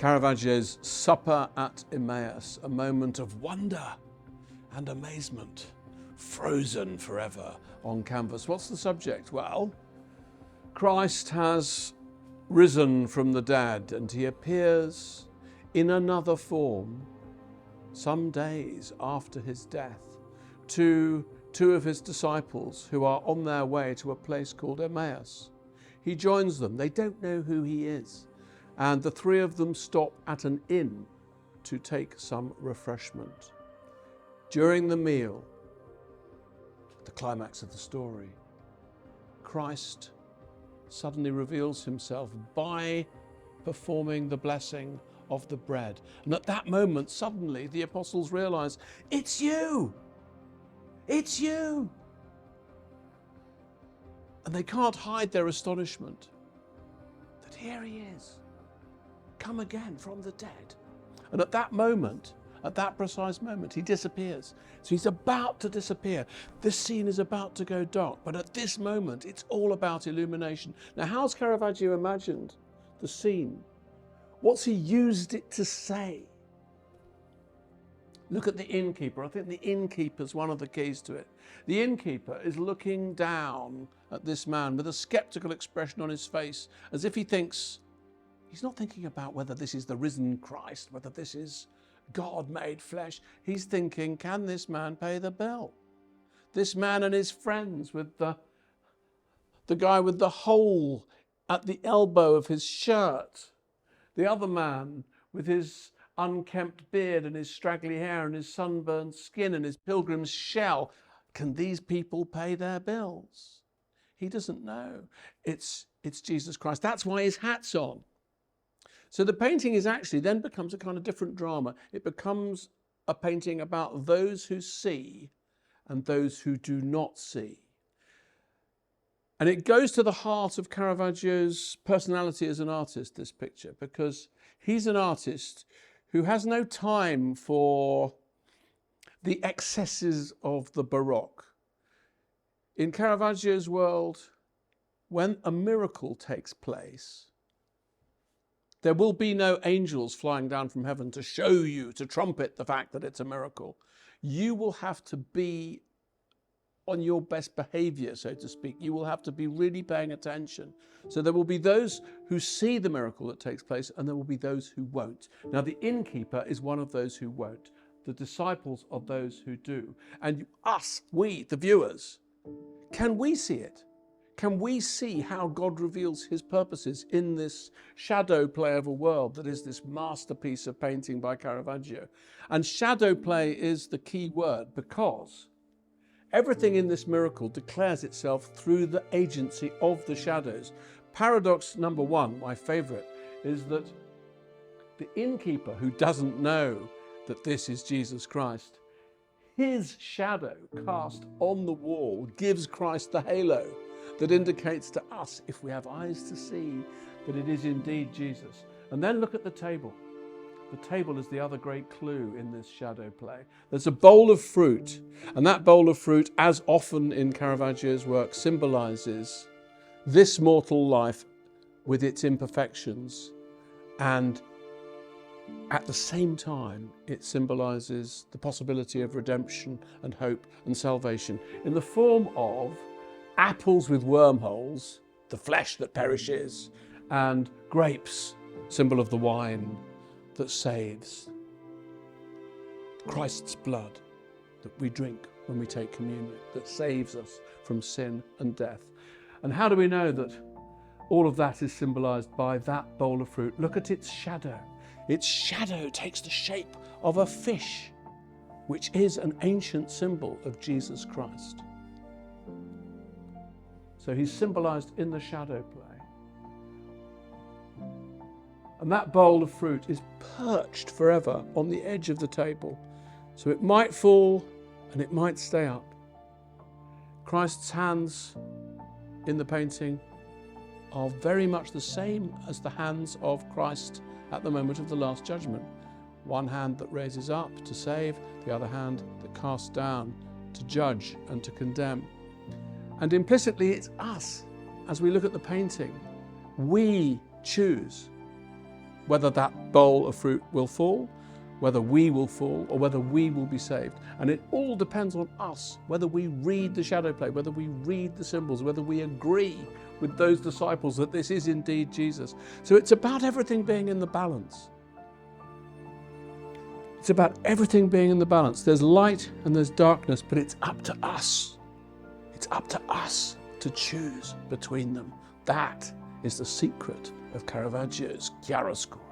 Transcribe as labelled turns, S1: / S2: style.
S1: Caravaggio's Supper at Emmaus, a moment of wonder and amazement, frozen forever on canvas. What's the subject? Well, Christ has risen from the dead and he appears in another form some days after his death to two of his disciples who are on their way to a place called Emmaus. He joins them. They don't know who he is. And the three of them stop at an inn to take some refreshment. During the meal, the climax of the story, Christ suddenly reveals himself by performing the blessing of the bread. And at that moment, suddenly the apostles realize, it's you! It's you! And they can't hide their astonishment that here he is, come again from the dead. And at that moment, at that precise moment, he disappears. So he's about to disappear. This scene is about to go dark, but at this moment, it's all about illumination. Now, how's Caravaggio imagined the scene? What's he used it to say? Look at the innkeeper. I think the innkeeper's one of the keys to it. The innkeeper is looking down at this man with a skeptical expression on his face, as if he thinks, he's not thinking about whether this is the risen Christ, whether this is God made flesh. He's thinking, can this man pay the bill? This man and his friends with the guy with the hole at the elbow of his shirt. The other man with his unkempt beard and his straggly hair and his sunburned skin and his pilgrim's shell. Can these people pay their bills? He doesn't know. It's Jesus Christ. That's why his hat's on. So the painting is actually then becomes a kind of different drama. It becomes a painting about those who see and those who do not see. And it goes to the heart of Caravaggio's personality as an artist, this picture, because he's an artist who has no time for the excesses of the Baroque. In Caravaggio's world, when a miracle takes place, there will be no angels flying down from heaven to show you, to trumpet the fact that it's a miracle. You will have to be on your best behavior, so to speak. You will have to be really paying attention. So there will be those who see the miracle that takes place, and there will be those who won't. Now, the innkeeper is one of those who won't. The disciples are those who do. And us, we, the viewers, can we see it? Can we see how God reveals his purposes in this shadow play of a world that is this masterpiece of painting by Caravaggio? And shadow play is the key word, because everything in this miracle declares itself through the agency of the shadows. Paradox number one, my favorite, is that the innkeeper who doesn't know that this is Jesus Christ, his shadow cast on the wall gives Christ the halo that indicates to us, if we have eyes to see, that it is indeed Jesus. And then look at the table. The table is the other great clue in this shadow play. There's a bowl of fruit, and that bowl of fruit, as often in Caravaggio's work, symbolizes this mortal life with its imperfections, and at the same time, it symbolizes the possibility of redemption and hope and salvation in the form of apples with wormholes, the flesh that perishes, and grapes, symbol of the wine that saves. Christ's blood that we drink when we take communion, that saves us from sin and death. And how do we know that all of that is symbolized by that bowl of fruit? Look at its shadow. Its shadow takes the shape of a fish, which is an ancient symbol of Jesus Christ. So he's symbolized in the shadow play. And that bowl of fruit is perched forever on the edge of the table. So it might fall and it might stay up. Christ's hands in the painting are very much the same as the hands of Christ at the moment of the Last Judgment. One hand that raises up to save, the other hand that casts down to judge and to condemn. And implicitly it's us, as we look at the painting. We choose whether that bowl of fruit will fall, whether we will fall, or whether we will be saved. And it all depends on us, whether we read the shadow play, whether we read the symbols, whether we agree with those disciples that this is indeed Jesus. So it's about everything being in the balance. It's about everything being in the balance. There's light and there's darkness, but it's up to us. It's up to us to choose between them. That is the secret of Caravaggio's chiaroscuro.